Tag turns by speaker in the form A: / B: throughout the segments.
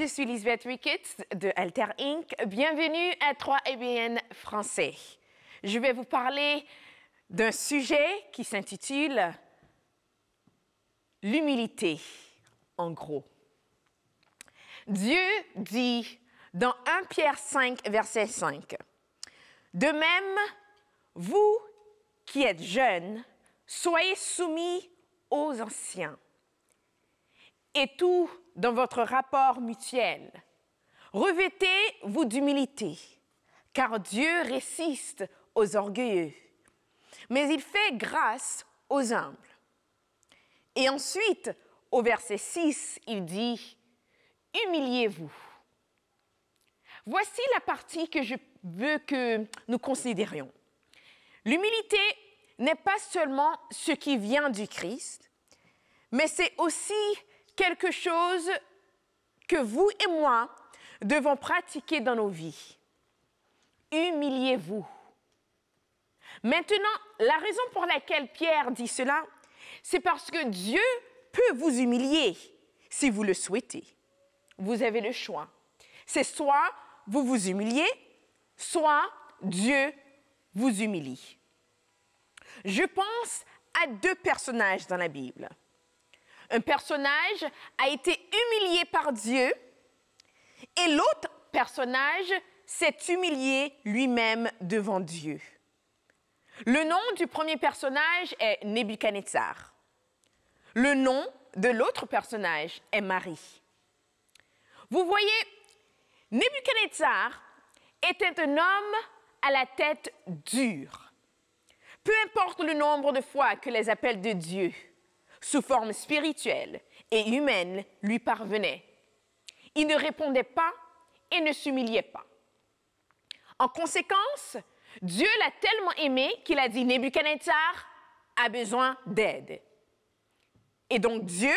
A: je suis Lisbeth Ricketts de Alter Inc. Bienvenue à 3ABN français. Je vais vous parler d'un sujet qui s'intitule l'humilité, en gros. Dieu dit dans 1 Pierre 5, verset 5, « De même, vous qui êtes jeunes, soyez soumis aux anciens. Et tout dans votre rapport mutuel. Revêtez-vous d'humilité, car Dieu résiste aux orgueilleux, mais il fait grâce aux humbles. » Et ensuite, au verset 6, il dit, « Humiliez-vous. » Voici la partie que je veux que nous considérions. L'humilité n'est pas seulement ce qui vient du Christ, mais c'est aussi quelque chose que vous et moi devons pratiquer dans nos vies. Humiliez-vous. Maintenant, la raison pour laquelle Pierre dit cela, c'est parce que Dieu peut vous humilier si vous le souhaitez. Vous avez le choix. C'est soit vous vous humiliez, soit Dieu vous humilie. Je pense à deux personnages dans la Bible. Un personnage a été humilié par Dieu et l'autre personnage s'est humilié lui-même devant Dieu. Le nom du premier personnage est Nebuchadnezzar. Le nom de l'autre personnage est Marie. Vous voyez, Nebuchadnezzar était un homme à la tête dure. Peu importe le nombre de fois que les appels de Dieu sous forme spirituelle et humaine lui parvenaient. Il ne répondait pas et ne s'humiliait pas. En conséquence, Dieu l'a tellement aimé qu'il a dit « Nebuchadnezzar a besoin d'aide ». Et donc Dieu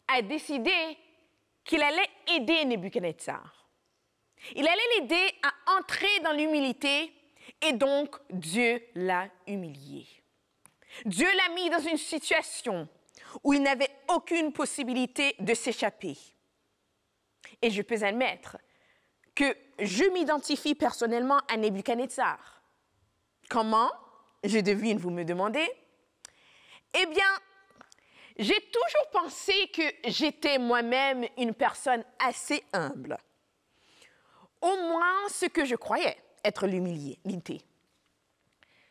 A: a décidé qu'il allait aider Nebuchadnezzar. Il allait l'aider à entrer dans l'humilité et donc Dieu l'a humilié. Dieu l'a mis dans une situation où il n'avait aucune possibilité de s'échapper. Et je peux admettre que je m'identifie personnellement à Nebuchadnezzar. Comment? Je devine, vous me demandez. Eh bien, j'ai toujours pensé que j'étais moi-même une personne assez humble. Au moins ce que je croyais être l'humilité.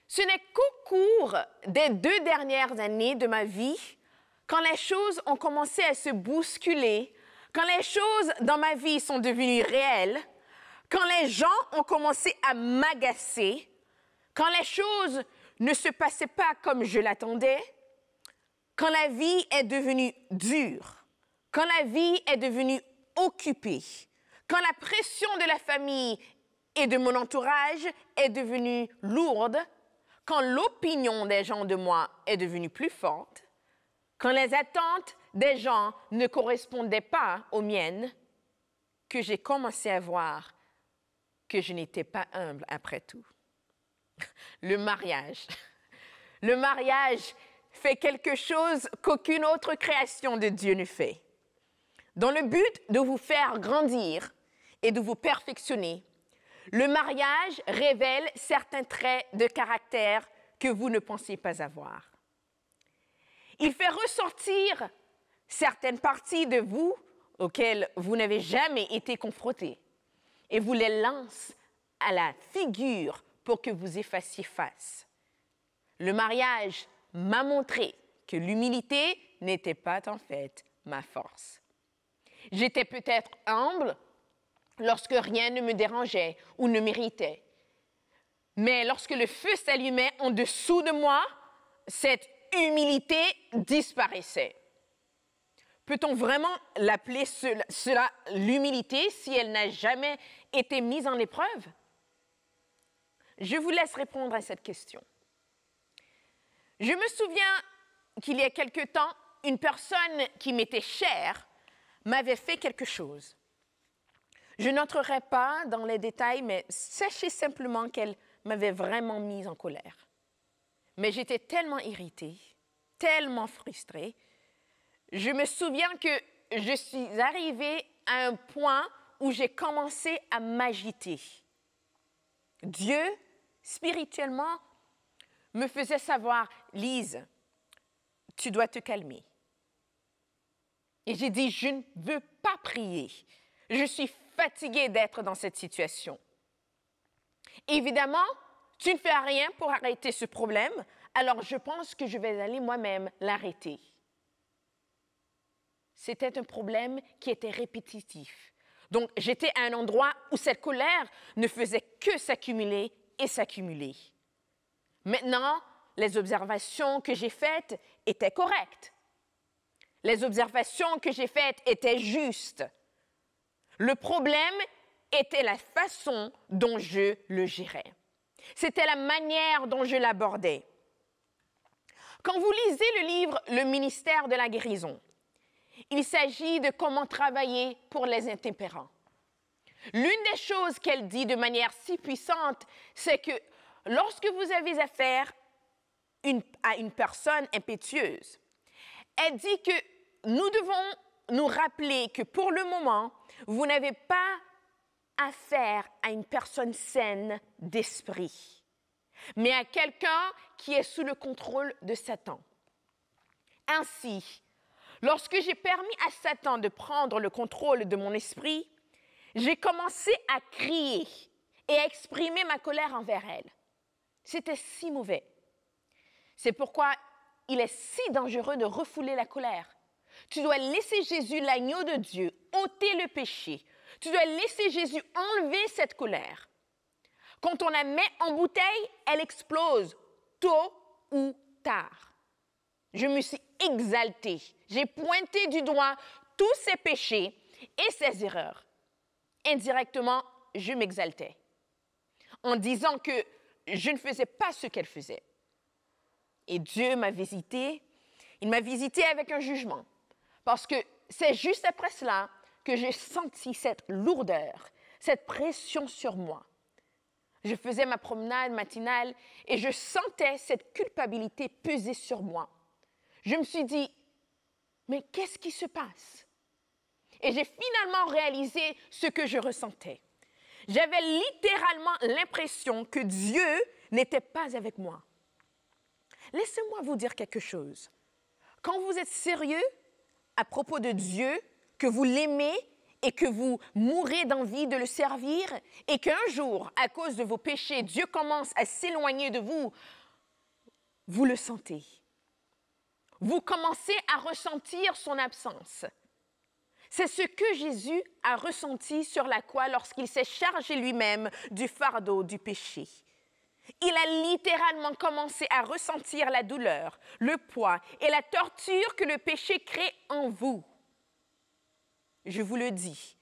A: Ce n'est qu'au cours des 2 dernières années de ma vie, quand les choses ont commencé à se bousculer, quand les choses dans ma vie sont devenues réelles, quand les gens ont commencé à m'agacer, quand les choses ne se passaient pas comme je l'attendais, quand la vie est devenue dure, quand la vie est devenue occupée, quand la pression de la famille et de mon entourage est devenue lourde, quand l'opinion des gens de moi est devenue plus forte, quand les attentes des gens ne correspondaient pas aux miennes, que j'ai commencé à voir que je n'étais pas humble après tout. Le mariage. Le mariage fait quelque chose qu'aucune autre création de Dieu ne fait. Dans le but de vous faire grandir et de vous perfectionner, le mariage révèle certains traits de caractère que vous ne pensiez pas avoir. Il fait ressortir certaines parties de vous auxquelles vous n'avez jamais été confrontés et vous les lance à la figure pour que vous y fassiez face. Le mariage m'a montré que l'humilité n'était pas en fait ma force. J'étais peut-être humble lorsque rien ne me dérangeait ou ne m'irritait. Mais lorsque le feu s'allumait en dessous de moi, cette humilité disparaissait. Peut-on vraiment l'appeler cela l'humilité si elle n'a jamais été mise en épreuve? Je vous laisse répondre à cette question. Je me souviens qu'il y a quelque temps, une personne qui m'était chère m'avait fait quelque chose. Je n'entrerai pas dans les détails, mais sachez simplement qu'elle m'avait vraiment mise en colère. Mais j'étais tellement irritée, tellement frustrée. Je me souviens que je suis arrivée à un point où j'ai commencé à m'agiter. Dieu, spirituellement, me faisait savoir, Lise, tu dois te calmer. Et j'ai dit, je ne veux pas prier. Je suis fatiguée d'être dans cette situation. Évidemment, tu ne fais rien pour arrêter ce problème, alors je pense que je vais aller moi-même l'arrêter. C'était un problème qui était répétitif. Donc, j'étais à un endroit où cette colère ne faisait que s'accumuler et s'accumuler. Maintenant, les observations que j'ai faites étaient correctes. Les observations que j'ai faites étaient justes. Le problème était la façon dont je le gérais. C'était la manière dont je l'abordais. Quand vous lisez le livre « Le ministère de la guérison », il s'agit de comment travailler pour les intempérants. L'une des choses qu'elle dit de manière si puissante, c'est que lorsque vous avez affaire à une personne impétueuse, elle dit que nous devons nous rappeler que pour le moment, vous n'avez pas affaire à une personne saine d'esprit, mais à quelqu'un qui est sous le contrôle de Satan. Ainsi, lorsque j'ai permis à Satan de prendre le contrôle de mon esprit, j'ai commencé à crier et à exprimer ma colère envers elle. C'était si mauvais. C'est pourquoi il est si dangereux de refouler la colère. Tu dois laisser Jésus, l'agneau de Dieu, ôter le péché. Tu dois laisser Jésus enlever cette colère. Quand on la met en bouteille, elle explose, tôt ou tard. Je me suis exaltée. J'ai pointé du doigt tous ses péchés et ses erreurs. Indirectement, je m'exaltais en disant que je ne faisais pas ce qu'elle faisait. Et Dieu m'a visité. Il m'a visité avec un jugement. Parce que c'est juste après cela que j'ai senti cette lourdeur, cette pression sur moi. Je faisais ma promenade matinale et je sentais cette culpabilité peser sur moi. Je me suis dit, mais qu'est-ce qui se passe? Et j'ai finalement réalisé ce que je ressentais. J'avais littéralement l'impression que Dieu n'était pas avec moi. Laissez-moi vous dire quelque chose. Quand vous êtes sérieux à propos de Dieu, que vous l'aimez et que vous mourrez d'envie de le servir, et qu'un jour, à cause de vos péchés, Dieu commence à s'éloigner de vous, vous le sentez. Vous commencez à ressentir son absence. C'est ce que Jésus a ressenti sur la croix lorsqu'il s'est chargé lui-même du fardeau du péché. Il a littéralement commencé à ressentir la douleur, le poids et la torture que le péché crée en vous. Je vous le dis,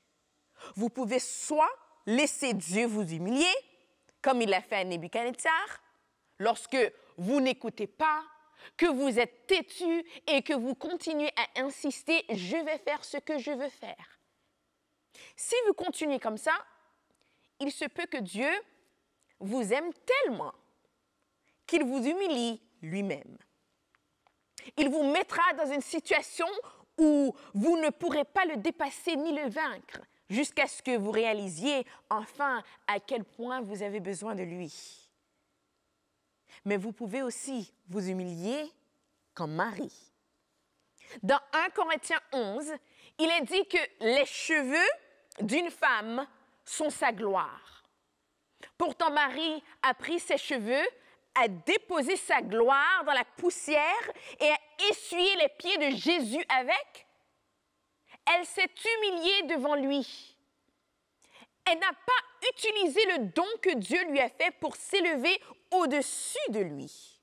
A: vous pouvez soit laisser Dieu vous humilier, comme il l'a fait à Nebuchadnezzar, lorsque vous n'écoutez pas, que vous êtes têtu et que vous continuez à insister, je vais faire ce que je veux faire. Si vous continuez comme ça, il se peut que Dieu vous aime tellement qu'il vous humilie lui-même. Il vous mettra dans une situation où vous ne pourrez pas le dépasser ni le vaincre, jusqu'à ce que vous réalisiez enfin à quel point vous avez besoin de lui. Mais vous pouvez aussi vous humilier comme Marie. Dans 1 Corinthiens 11, il est dit que les cheveux d'une femme sont sa gloire. Pourtant, Marie a pris ses cheveux, a déposé sa gloire dans la poussière et a essuyé les pieds de Jésus avec. Elle s'est humiliée devant lui. Elle n'a pas utilisé le don que Dieu lui a fait pour s'élever au-dessus de lui.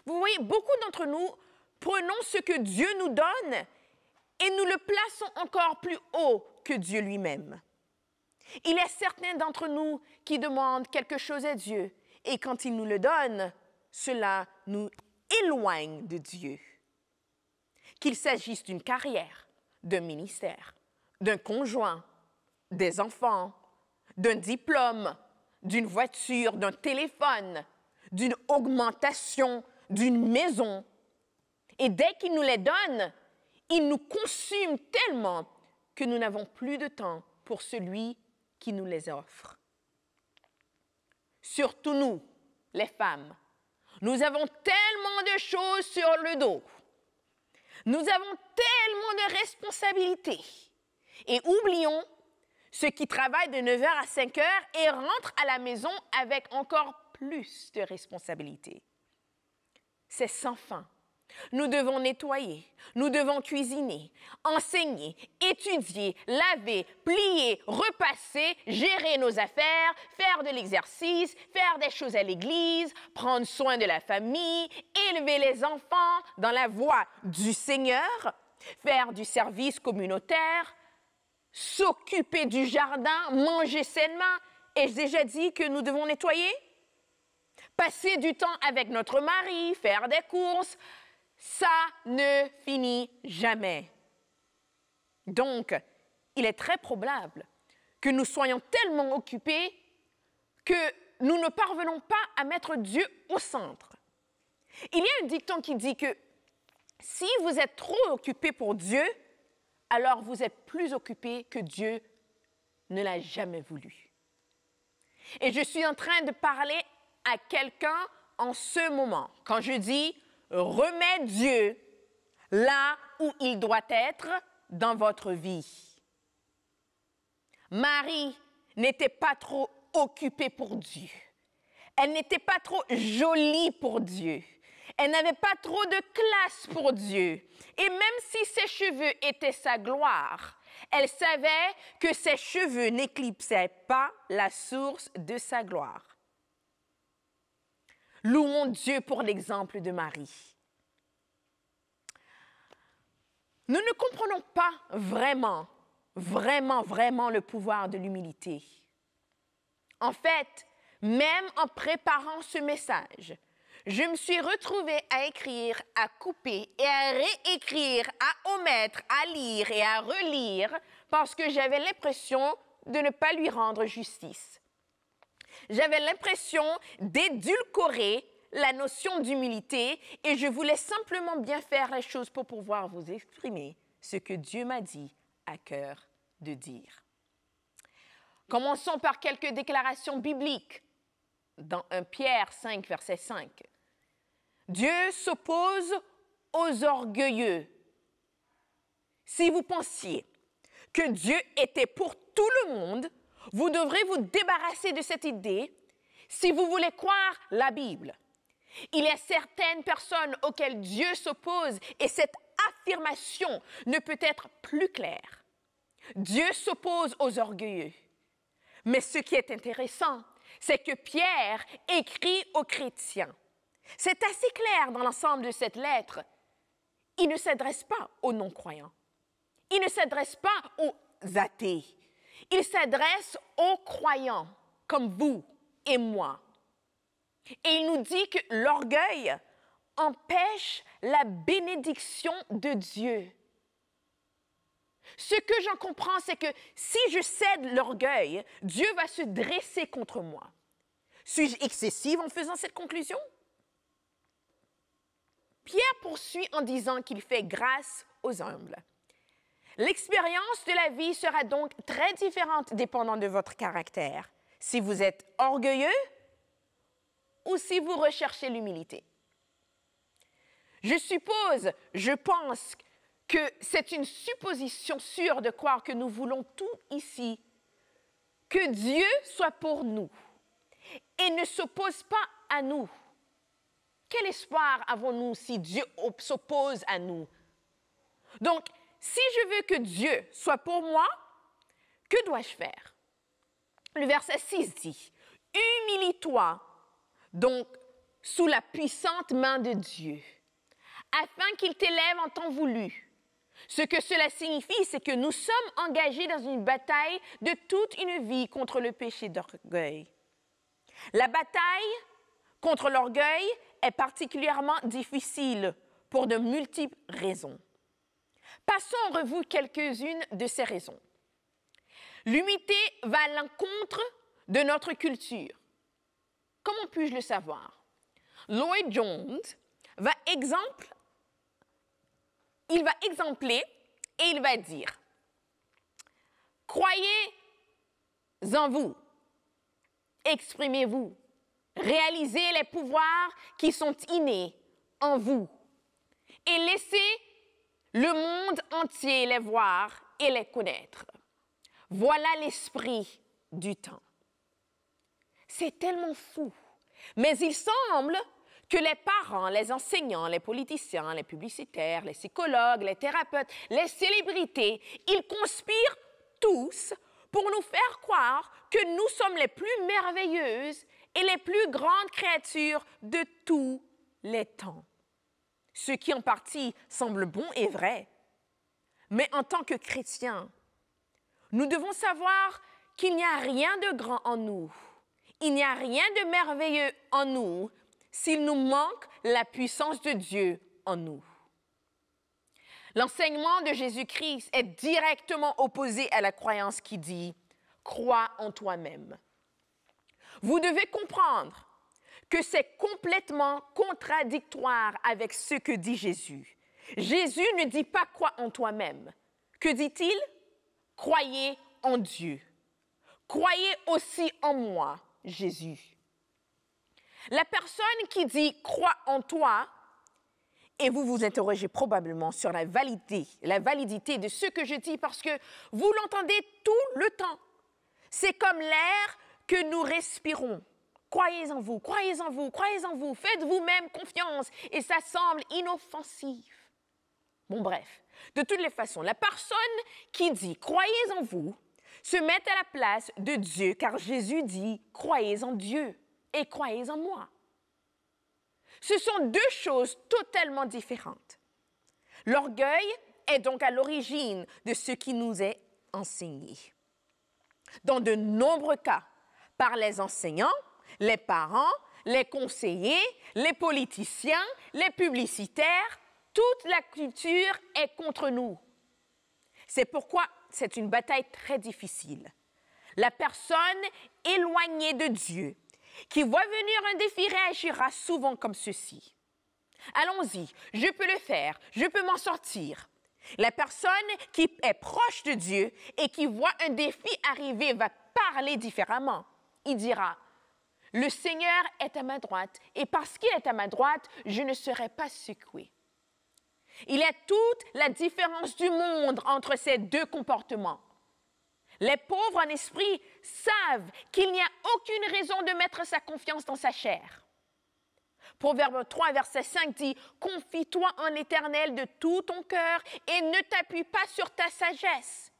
A: Vous voyez, beaucoup d'entre nous prenons ce que Dieu nous donne et nous le plaçons encore plus haut que Dieu lui-même. Il y a certains d'entre nous qui demandent quelque chose à Dieu et quand il nous le donne, cela nous éloigne de Dieu. Qu'il s'agisse d'une carrière, d'un ministère, d'un conjoint, des enfants, d'un diplôme, d'une voiture, d'un téléphone, d'une augmentation, d'une maison. Et dès qu'il nous les donne, il nous consume tellement que nous n'avons plus de temps pour celui qui nous les offre. Surtout nous, les femmes, nous avons tellement de choses sur le dos. Nous avons tellement de responsabilités. Et oublions ceux qui travaillent de 9h à 5h et rentrent à la maison avec encore plus de responsabilités. C'est sans fin. Nous devons nettoyer, nous devons cuisiner, enseigner, étudier, laver, plier, repasser, gérer nos affaires, faire de l'exercice, faire des choses à l'église, prendre soin de la famille, élever les enfants dans la voie du Seigneur, faire du service communautaire, s'occuper du jardin, manger sainement. Ai-je déjà dit que nous devons nettoyer? Passer du temps avec notre mari, faire des courses, ça ne finit jamais. Donc, il est très probable que nous soyons tellement occupés que nous ne parvenons pas à mettre Dieu au centre. Il y a un dicton qui dit que si vous êtes trop occupé pour Dieu, alors vous êtes plus occupé que Dieu ne l'a jamais voulu. Et je suis en train de parler à quelqu'un en ce moment. Quand je dis « remets Dieu là où il doit être dans votre vie ». Marie n'était pas trop occupée pour Dieu. Elle n'était pas trop jolie pour Dieu. Elle n'avait pas trop de classe pour Dieu. Et même si ses cheveux étaient sa gloire, elle savait que ses cheveux n'éclipsaient pas la source de sa gloire. Louons Dieu pour l'exemple de Marie. Nous ne comprenons pas vraiment le pouvoir de l'humilité. En fait, même en préparant ce message, je me suis retrouvée à écrire, à couper et à réécrire, à omettre, à lire et à relire parce que j'avais l'impression de ne pas lui rendre justice. J'avais l'impression d'édulcorer la notion d'humilité et je voulais simplement bien faire les choses pour pouvoir vous exprimer ce que Dieu m'a dit à cœur de dire. Commençons par quelques déclarations bibliques. Dans 1 Pierre 5, verset 5. Dieu s'oppose aux orgueilleux. Si vous pensiez que Dieu était pour tout le monde, vous devrez vous débarrasser de cette idée si vous voulez croire la Bible. Il y a certaines personnes auxquelles Dieu s'oppose et cette affirmation ne peut être plus claire. Dieu s'oppose aux orgueilleux. Mais ce qui est intéressant, c'est que Pierre écrit aux chrétiens. C'est assez clair dans l'ensemble de cette lettre. Il ne s'adresse pas aux non-croyants. Il ne s'adresse pas aux athées. Il s'adresse aux croyants, comme vous et moi. Et il nous dit que l'orgueil empêche la bénédiction de Dieu. Ce que j'en comprends, c'est que si je cède l'orgueil, Dieu va se dresser contre moi. Suis-je excessive en faisant cette conclusion? Pierre poursuit en disant qu'il fait grâce aux humbles. L'expérience de la vie sera donc très différente dépendant de votre caractère, si vous êtes orgueilleux ou si vous recherchez l'humilité. Je pense que c'est une supposition sûre de croire que nous voulons tout ici, que Dieu soit pour nous et ne s'oppose pas à nous. Quel espoir avons-nous si Dieu s'oppose à nous? Donc, si je veux que Dieu soit pour moi, que dois-je faire? Le verset 6 dit, « Humilie-toi donc sous la puissante main de Dieu, afin qu'il t'élève en temps voulu. » Ce que cela signifie, c'est que nous sommes engagés dans une bataille de toute une vie contre le péché d'orgueil. La bataille contre l'orgueil est particulièrement difficile pour de multiples raisons. Passons en revue quelques-unes de ces raisons. L'humilité va à l'encontre de notre culture. Comment puis-je le savoir? Lloyd Jones va exempler et il va dire Croyez en vous. Exprimez-vous. Réalisez les pouvoirs qui sont innés en vous. Et laissez le monde entier les voir et les connaître. Voilà l'esprit du temps. C'est tellement fou. Mais il semble que les parents, les enseignants, les politiciens, les publicitaires, les psychologues, les thérapeutes, les célébrités, ils conspirent tous pour nous faire croire que nous sommes les plus merveilleuses et les plus grandes créatures de tous les temps. Ce qui en partie semble bon et vrai. Mais en tant que chrétiens, nous devons savoir qu'il n'y a rien de grand en nous. Il n'y a rien de merveilleux en nous s'il nous manque la puissance de Dieu en nous. L'enseignement de Jésus-Christ est directement opposé à la croyance qui dit « crois en toi-même ». Vous devez comprendre que c'est complètement contradictoire avec ce que dit Jésus. Jésus ne dit pas « crois en toi-même ». Que dit-il? « Croyez en Dieu. Croyez aussi en moi, Jésus. » La personne qui dit « crois en toi », et vous vous interrogez probablement sur la validité de ce que je dis parce que vous l'entendez tout le temps. C'est comme l'air que nous respirons. Croyez en vous, croyez en vous, croyez en vous, faites vous-même confiance et ça semble inoffensif. Bon, bref, de toutes les façons, la personne qui dit « croyez en vous » se met à la place de Dieu car Jésus dit « croyez en Dieu et croyez en moi ». Ce sont deux choses totalement différentes. L'orgueil est donc à l'origine de ce qui nous est enseigné. Dans de nombreux cas, par les enseignants, les parents, les conseillers, les politiciens, les publicitaires, toute la culture est contre nous. C'est pourquoi c'est une bataille très difficile. La personne éloignée de Dieu qui voit venir un défi réagira souvent comme ceci. Allons-y, je peux le faire, je peux m'en sortir. La personne qui est proche de Dieu et qui voit un défi arriver va parler différemment. Il dira, le Seigneur est à ma droite et parce qu'il est à ma droite, je ne serai pas secoué. Il y a toute la différence du monde entre ces deux comportements. Les pauvres en esprit savent qu'il n'y a aucune raison de mettre sa confiance dans sa chair. Proverbe 3, verset 5 dit « Confie-toi en l'Éternel de tout ton cœur et ne t'appuie pas sur ta sagesse. »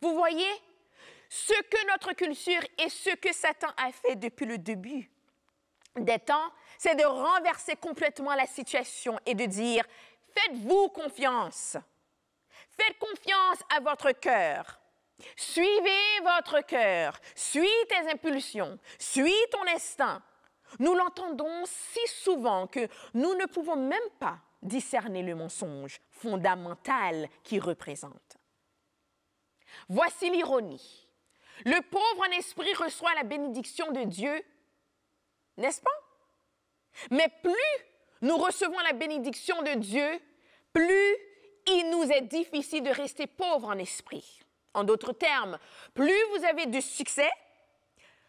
A: Vous voyez, ce que notre culture et ce que Satan a fait depuis le début des temps, c'est de renverser complètement la situation et de dire « Faites-vous confiance. Faites confiance à votre cœur. » Suivez votre cœur, suis tes impulsions, suis ton instinct. Nous l'entendons si souvent que nous ne pouvons même pas discerner le mensonge fondamental qu'il représente. Voici l'ironie. Le pauvre en esprit reçoit la bénédiction de Dieu, n'est-ce pas? Mais plus nous recevons la bénédiction de Dieu, plus il nous est difficile de rester pauvres en esprit. En d'autres termes, plus vous avez de succès,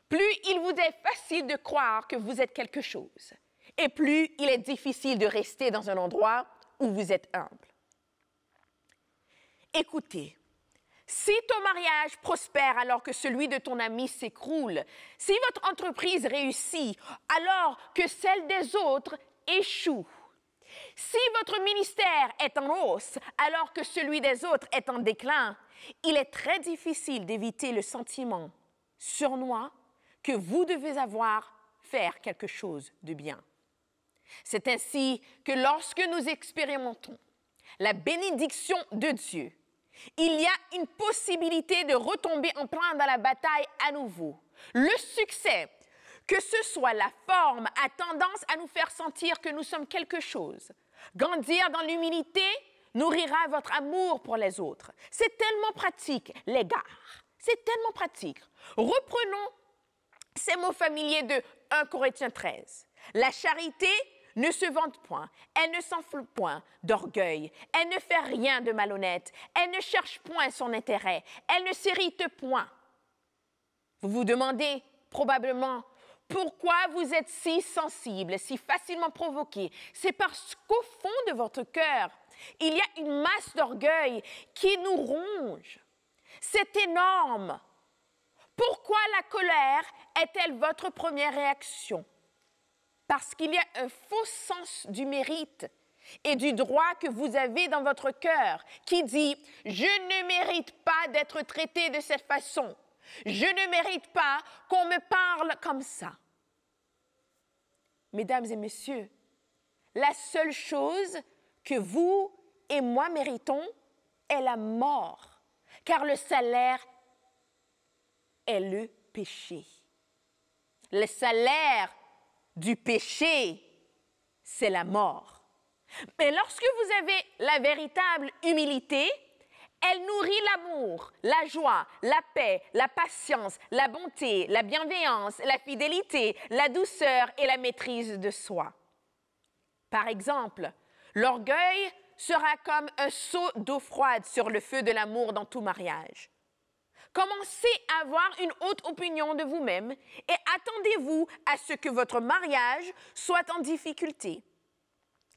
A: plus il vous est facile de croire que vous êtes quelque chose. Et plus il est difficile de rester dans un endroit où vous êtes humble. Écoutez, si ton mariage prospère alors que celui de ton ami s'écroule, si votre entreprise réussit alors que celle des autres échoue, si votre ministère est en hausse alors que celui des autres est en déclin, il est très difficile d'éviter le sentiment sournois que vous devez faire quelque chose de bien. C'est ainsi que lorsque nous expérimentons la bénédiction de Dieu, il y a une possibilité de retomber en plein dans la bataille à nouveau. Le succès, que ce soit la forme, a tendance à nous faire sentir que nous sommes quelque chose. Grandir dans l'humilité nourrira votre amour pour les autres. C'est tellement pratique, l'égard. C'est tellement pratique. Reprenons ces mots familiers de 1 Corinthiens 13. La charité ne se vante point, elle ne s'enfle point d'orgueil, elle ne fait rien de malhonnête, elle ne cherche point son intérêt, elle ne s'irrite point. Vous vous demandez probablement pourquoi vous êtes si sensible, si facilement provoqué. C'est parce qu'au fond de votre cœur, il y a une masse d'orgueil qui nous ronge. C'est énorme. Pourquoi la colère est-elle votre première réaction? Parce qu'il y a un faux sens du mérite et du droit que vous avez dans votre cœur qui dit « Je ne mérite pas d'être traité de cette façon. Je ne mérite pas qu'on me parle comme ça. » Mesdames et messieurs, la seule chose que vous et moi méritons est la mort, car le salaire est le péché. Le salaire du péché, c'est la mort. Mais lorsque vous avez la véritable humilité, elle nourrit l'amour, la joie, la paix, la patience, la bonté, la bienveillance, la fidélité, la douceur et la maîtrise de soi. Par exemple, l'orgueil sera comme un seau d'eau froide sur le feu de l'amour dans tout mariage. Commencez à avoir une haute opinion de vous-même et attendez-vous à ce que votre mariage soit en difficulté.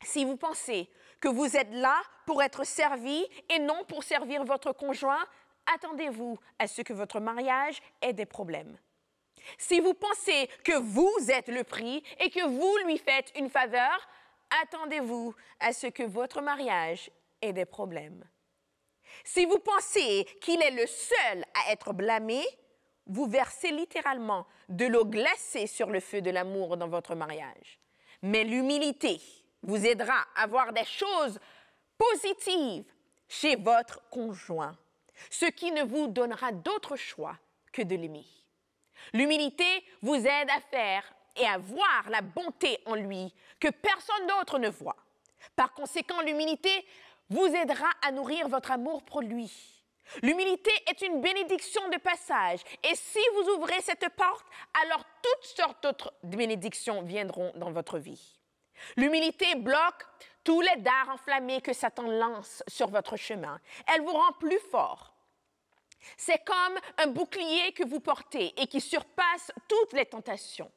A: Si vous pensez que vous êtes là pour être servi et non pour servir votre conjoint, attendez-vous à ce que votre mariage ait des problèmes. Si vous pensez que vous êtes le prix et que vous lui faites une faveur, attendez-vous à ce que votre mariage ait des problèmes. Si vous pensez qu'il est le seul à être blâmé, vous versez littéralement de l'eau glacée sur le feu de l'amour dans votre mariage. Mais l'humilité vous aidera à voir des choses positives chez votre conjoint, ce qui ne vous donnera d'autre choix que de l'aimer. L'humilité vous aide à faire et à voir la bonté en lui que personne d'autre ne voit. Par conséquent, l'humilité vous aidera à nourrir votre amour pour lui. L'humilité est une bénédiction de passage et si vous ouvrez cette porte, alors toutes sortes d'autres bénédictions viendront dans votre vie. L'humilité bloque tous les dards enflammés que Satan lance sur votre chemin. Elle vous rend plus fort. C'est comme un bouclier que vous portez et qui surpasse toutes les tentations.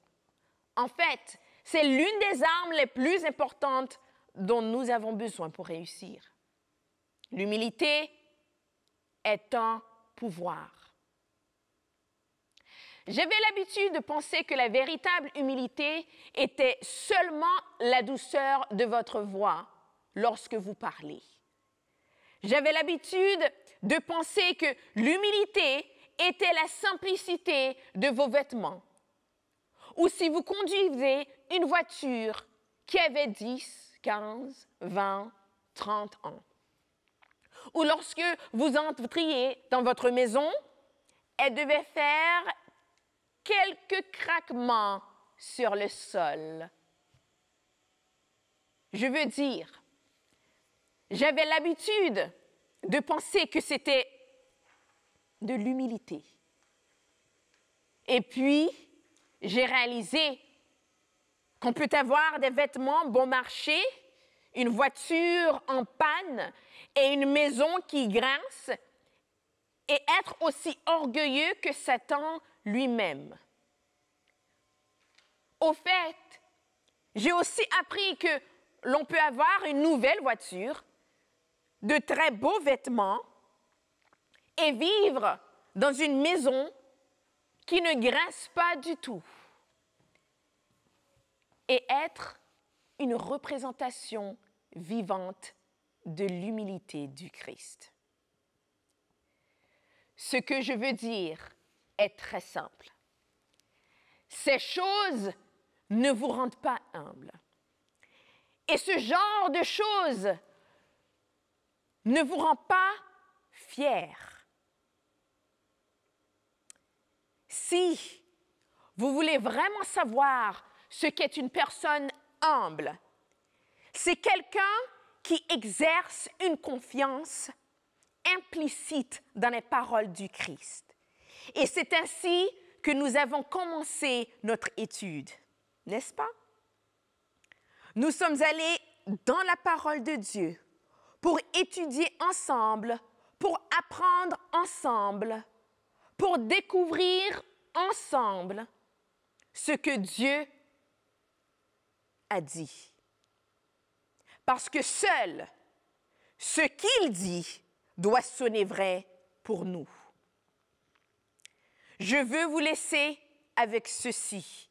A: En fait, c'est l'une des armes les plus importantes dont nous avons besoin pour réussir. L'humilité est un pouvoir. J'avais l'habitude de penser que la véritable humilité était seulement la douceur de votre voix lorsque vous parlez. J'avais l'habitude de penser que l'humilité était la simplicité de vos vêtements. Ou si vous conduisez une voiture qui avait 10, 15, 20, 30 ans. Ou lorsque vous entriez dans votre maison, elle devait faire quelques craquements sur le sol. Je veux dire, j'avais l'habitude de penser que c'était de l'humilité. Et puis, j'ai réalisé qu'on peut avoir des vêtements bon marché, une voiture en panne et une maison qui grince et être aussi orgueilleux que Satan lui-même. Au fait, j'ai aussi appris que l'on peut avoir une nouvelle voiture, de très beaux vêtements et vivre dans une maison qui ne grince pas du tout et être une représentation vivante de l'humilité du Christ. Ce que je veux dire est très simple. Ces choses ne vous rendent pas humble. Et ce genre de choses ne vous rend pas fier. Si vous voulez vraiment savoir ce qu'est une personne humble, c'est quelqu'un qui exerce une confiance implicite dans les paroles du Christ. Et c'est ainsi que nous avons commencé notre étude, n'est-ce pas? nous sommes allés dans la parole de Dieu pour étudier ensemble, pour apprendre ensemble, pour découvrir ensemble ce que Dieu a dit. Parce que seul ce qu'il dit doit sonner vrai pour nous. Je veux vous laisser avec ceci,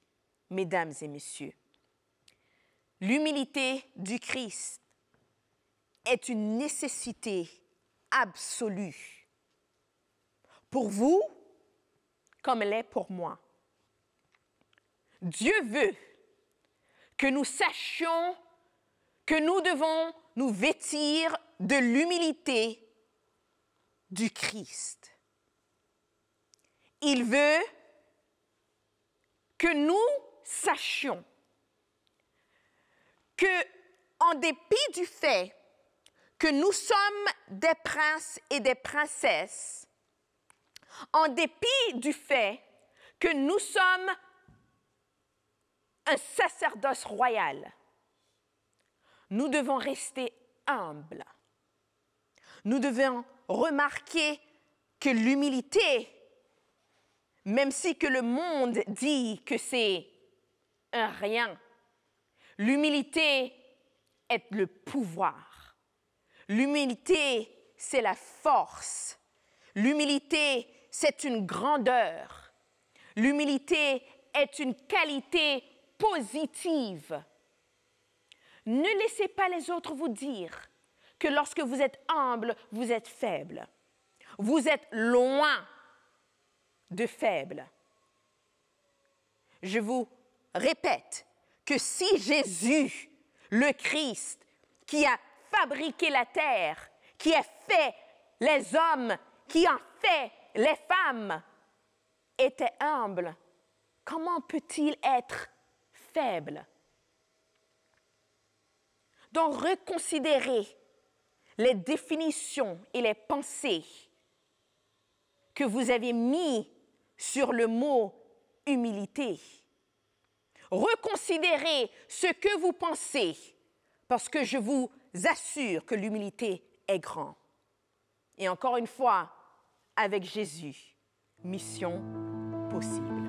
A: mesdames et messieurs. L'humilité du Christ est une nécessité absolue pour vous comme elle est pour moi. Dieu veut que nous sachions que nous devons nous vêtir de l'humilité du Christ. Il veut que nous sachions que, en dépit du fait que nous sommes des princes et des princesses, en dépit du fait que nous sommes un sacerdoce royal, nous devons rester humbles. Nous devons remarquer que l'humilité, même si que le monde dit que c'est un rien, l'humilité est le pouvoir. L'humilité, c'est la force. L'humilité, c'est une grandeur. L'humilité est une qualité positive. Ne laissez pas les autres vous dire que lorsque vous êtes humble, vous êtes faible. Vous êtes loin de faible. Je vous répète que si Jésus, le Christ, qui a fabriqué la terre, qui a fait les hommes, qui a fait les femmes, était humble, comment peut-il être faible? Donc, reconsidérez les définitions et les pensées que vous avez mis sur le mot humilité. Reconsidérez ce que vous pensez, parce que je vous assure que l'humilité est grande. Et encore une fois, avec Jésus, mission possible.